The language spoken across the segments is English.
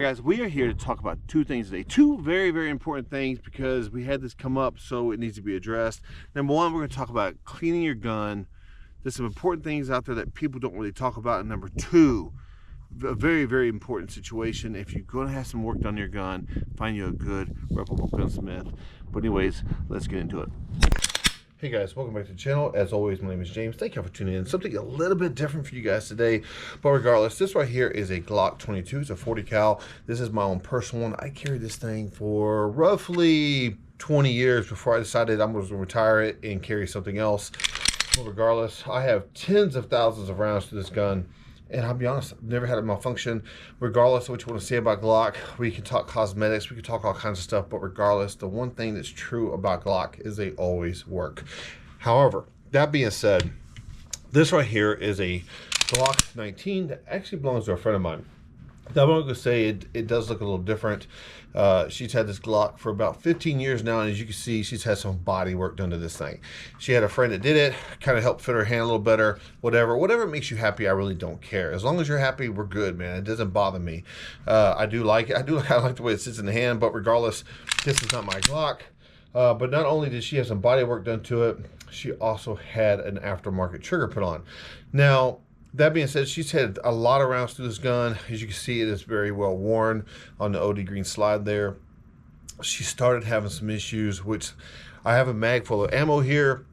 Guys, we are here to talk about two things today. Two very, very important things because we had this come up, so it needs to be addressed. Number one, we're going to talk about cleaning your gun. There's some important things out there that people don't really talk about. And number two, a very, very important situation. If you're going to have some work done on your gun, find you a good, reputable gunsmith. But anyways, let's get into it. Hey guys, welcome back to the channel. As always, my name is James. Thank you for tuning in. Something a little bit different for you guys today, but regardless, this right here is a Glock 22. It's a 40 cal. This is my own personal one. I carried this thing for roughly 20 years before I decided I'm going to retire it and carry something else. But regardless, I have tens of thousands of rounds to this gun. And I'll be honest, I've never had a malfunction. Regardless of what you want to say about Glock, we can talk cosmetics, we can talk all kinds of stuff, but regardless, the one thing that's true about Glock is they always work. However, that being said, this right here is a Glock 19 that actually belongs to a friend of mine. Now, I'm going to say it does look a little different. She's had this Glock for about 15 years now, and as you can see, she's had some body work done to this thing. She had a friend that did it, kind of helped fit her hand a little better, whatever makes you happy. I really don't care. As long as you're happy, we're good, man. It doesn't bother me. I do like it. I like the way it sits in the hand, but regardless, this is not my Glock. But not only did she have some body work done to it, she also had an aftermarket trigger put on. Now, that being said, she's had a lot of rounds through this gun. As you can see, it is very well worn on the OD green slide there. She started having some issues, which I have a mag full of ammo here.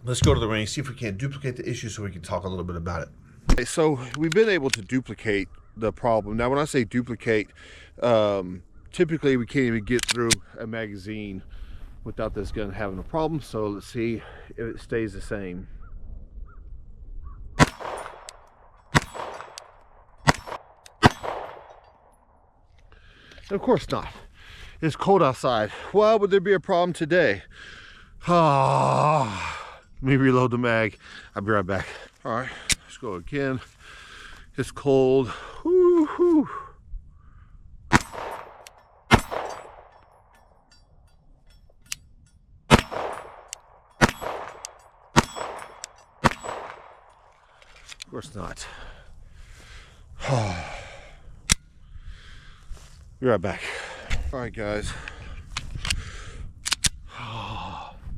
Let's go to the range, see if we can't duplicate the issue so we can talk a little bit about it. Okay, so we've been able to duplicate the problem. Now, when I say duplicate, typically we can't even get through a magazine without this gun having a problem. So let's see if it stays the same. Of course not. It's cold outside. Well, would there be a problem today? Let me reload the mag. I'll be right back. All right, let's go again. It's cold. Woo-hoo. Of course not. Be right back. All right, guys.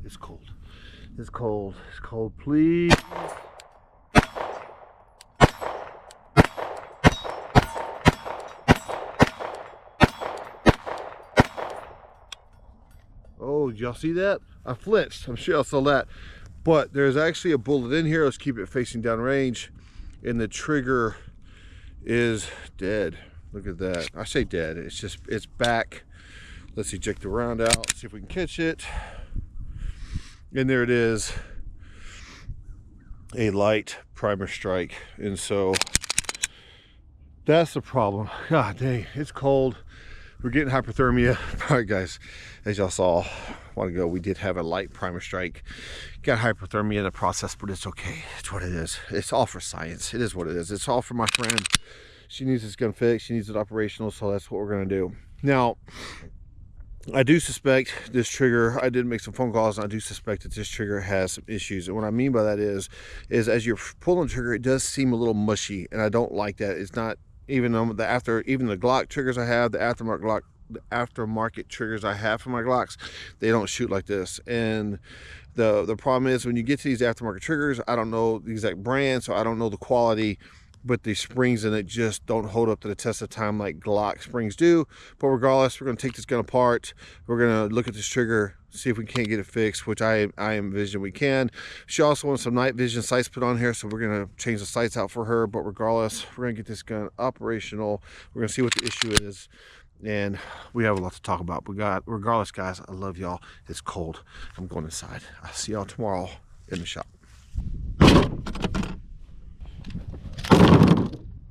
It's cold. It's cold. It's cold, please. Oh, did y'all see that? I flinched. I'm sure y'all saw that. But there's actually a bullet in here. Let's keep it facing downrange. And the trigger is dead. Look at that. I say dead. It's back. Let's eject the round out. See if we can catch it. And there it is. A light primer strike. And so that's the problem. God dang, it's cold. We're getting hypothermia. All right, guys, as y'all saw a while ago, we did have a light primer strike. Got hypothermia in the process, but it's okay. It's what it is. It's all for science. It is what it is. It's all for my friend. She needs this gun fixed. She needs it operational, so that's what we're going to do. Now, I do suspect this trigger, I did make some phone calls, and I do suspect that this trigger has some issues. And what I mean by that is as you're pulling the trigger, it does seem a little mushy, and I don't like that. It's not, even the Glock triggers I have, the aftermarket triggers I have for my Glocks, they don't shoot like this. And the problem is when you get to these aftermarket triggers, I don't know the exact brand, so I don't know the quality, but the springs in it just don't hold up to the test of time like Glock springs do. But regardless, we're going to take this gun apart. We're going to look at this trigger, see if we can't get it fixed, which I envision we can. She also wants some night vision sights put on here, so we're going to change the sights out for her. But regardless, we're going to get this gun operational. We're going to see what the issue is, and we have a lot to talk about. But regardless, guys, I love y'all. It's cold. I'm going inside. I'll see y'all tomorrow in the shop.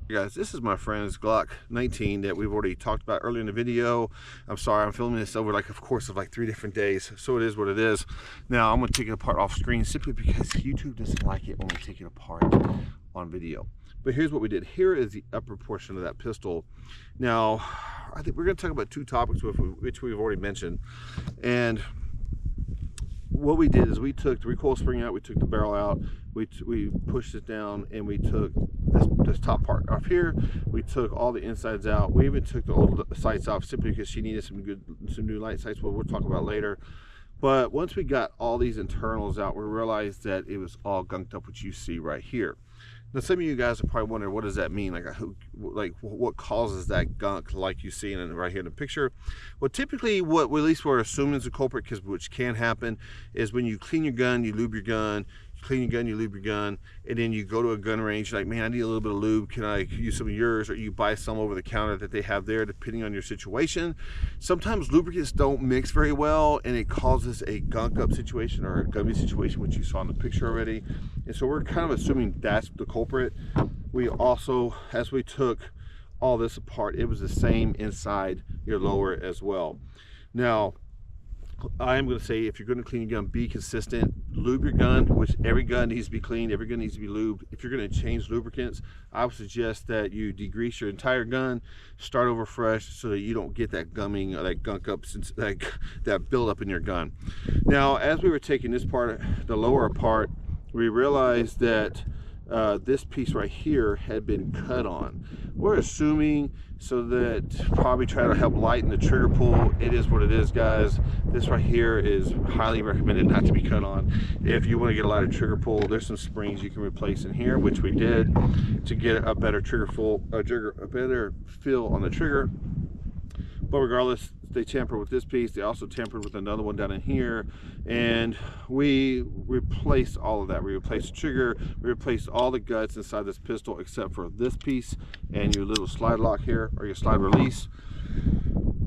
Guys, this is my friend's Glock 19 that we've already talked about earlier in the video. I'm sorry, I'm filming this over like a course of like 3 different days, so it is what it is. Now I'm going to take it apart off screen simply because YouTube doesn't like it when we take it apart on video. But here's what we did. Here is the upper portion of that pistol. Now I think we're going to talk about 2 topics which we've already mentioned, and what we did is we took the recoil spring out, we took the barrel out, we pushed it down, and we took this top part up here. We took all the insides out. We even took the old sights off simply because she needed some new light sights, what we'll talk about later. But once we got all these internals out, we realized that it was all gunked up, which you see right here. Now, some of you guys are probably wondering, what does that mean? Like what causes that gunk, like you see right here in the picture? Well, typically, at least we're assuming is a culprit, which can happen, is when you clean your gun, you lube your gun. Clean your gun, you lube your gun, and then you go to a gun range, you're like, man, I need a little bit of lube, can I use some of yours? Or you buy some over the counter that they have there, depending on your situation. Sometimes lubricants don't mix very well, and it causes a gunk up situation or a gummy situation, which you saw in the picture already. And so we're kind of assuming that's the culprit. We also, as we took all this apart, it was the same inside your lower as well. Now, I am going to say, if you're going to clean your gun, be consistent. Lube your gun, which every gun needs to be cleaned. Every gun needs to be lubed. If you're going to change lubricants, I would suggest that you degrease your entire gun, start over fresh, so that you don't get that gumming or that gunk up, that buildup in your gun. Now, as we were taking this part, the lower apart, we realized that this piece right here had been cut on. We're assuming so that probably try to help lighten the trigger pull. It is what it is, guys. This right here is highly recommended not to be cut on. If you want to get a lighter trigger pull, there's some springs you can replace in here, which we did, to get a better a better feel on the trigger. But regardless, they tampered with this piece. They also tampered with another one down in here, and we replaced all of that. We replaced the trigger, we replaced all the guts inside this pistol except for this piece and your little slide lock here, or your slide release.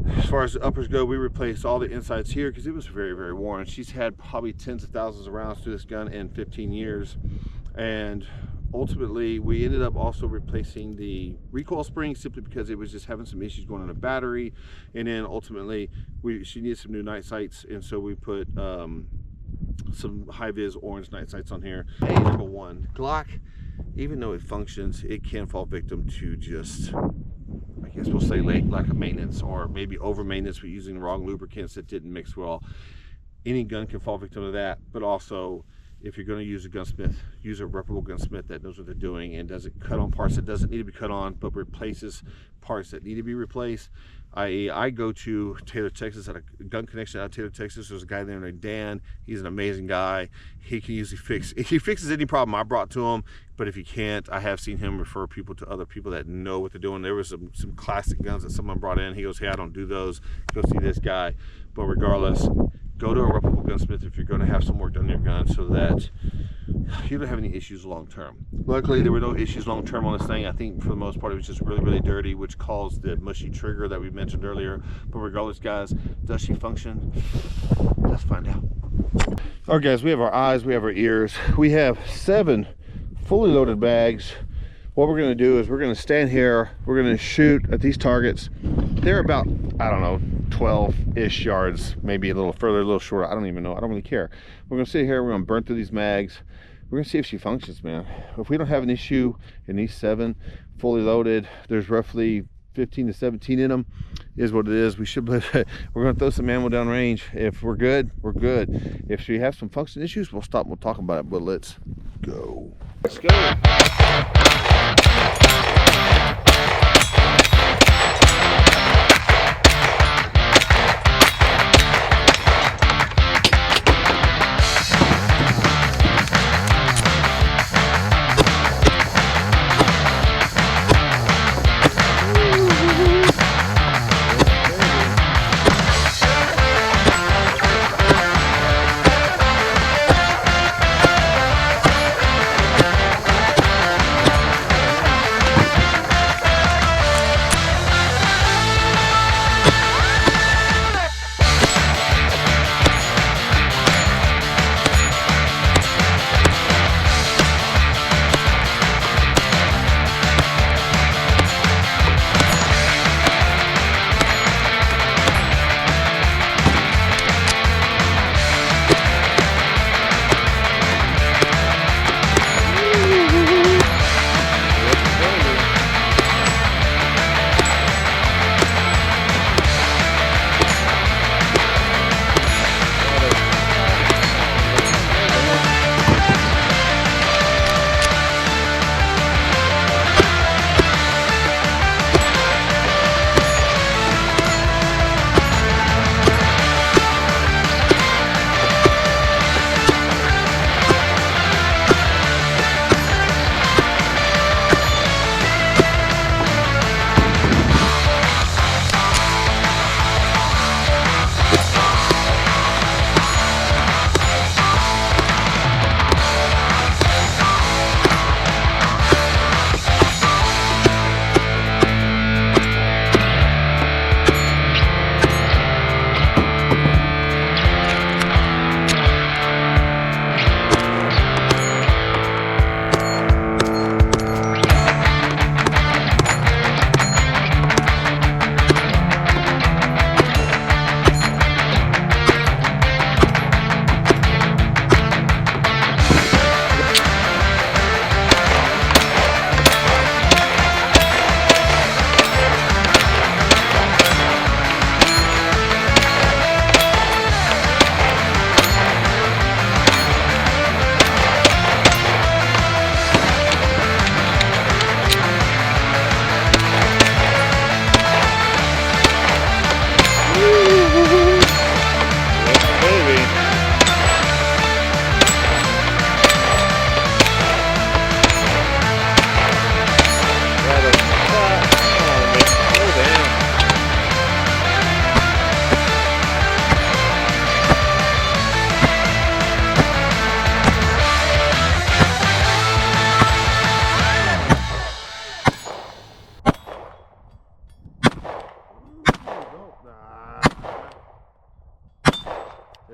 As far as the uppers go, we replaced all the insides here because it was very, very worn. She's had probably tens of thousands of rounds through this gun in 15 years. And ultimately, we ended up also replacing the recoil spring simply because it was just having some issues going on the battery. And then ultimately, she needed some new night sights, and so we put some high-vis orange night sights on here. Hey, number one, Glock, even though it functions, it can fall victim to just, I guess we'll say, lack of maintenance, or maybe over maintenance with using the wrong lubricants that didn't mix well. Any gun can fall victim to that, but also, if you're going to use a gunsmith, use a reputable gunsmith that knows what they're doing and doesn't cut on parts that doesn't need to be cut on, but replaces parts that need to be replaced. I.e., I go to Taylor, Texas, at a gun connection out of Taylor, Texas. There's a guy there named Dan. He's an amazing guy. He can usually he fixes any problem I brought to him, but if he can't, I have seen him refer people to other people that know what they're doing. There was some classic guns that someone brought in. He goes, hey, I don't do those. Go see this guy. But regardless, go to a reputable gunsmith if you're going to have some work done on your gun, so that you don't have any issues long term. Luckily, there were no issues long term on this thing. I think for the most part it was just really, really dirty, which caused the mushy trigger that we mentioned earlier. But regardless, guys, does she function? Let's find out. All right, guys, we have our eyes, we have our ears. We have 7 fully loaded bags. What we're going to do is we're going to stand here, we're going to shoot at these targets. They're about, I don't know, 12-ish yards, maybe a little further, a little shorter. I don't even know. I don't really care. We're going to sit here, we're going to burn through these mags. We're going to see if she functions, man. If we don't have an issue in these 7 fully loaded, there's roughly 15 to 17 in them, is what it is. We should, we're going to throw some ammo down range. If we're good, we're good. If she has some function issues, we'll stop and we'll talk about it. But let's go. Let's go.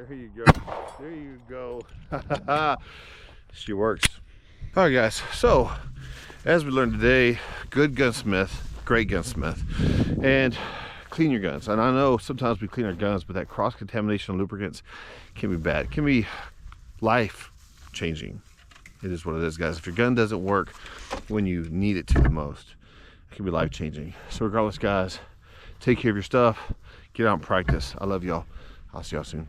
There you go. There you go. She works. All right, guys. So, as we learned today, good gunsmith, great gunsmith, and clean your guns. And I know sometimes we clean our guns, but that cross-contamination of lubricants can be bad. It can be life-changing. It is what it is, guys. If your gun doesn't work when you need it to the most, it can be life-changing. So regardless, guys, take care of your stuff. Get out and practice. I love y'all. I'll see y'all soon.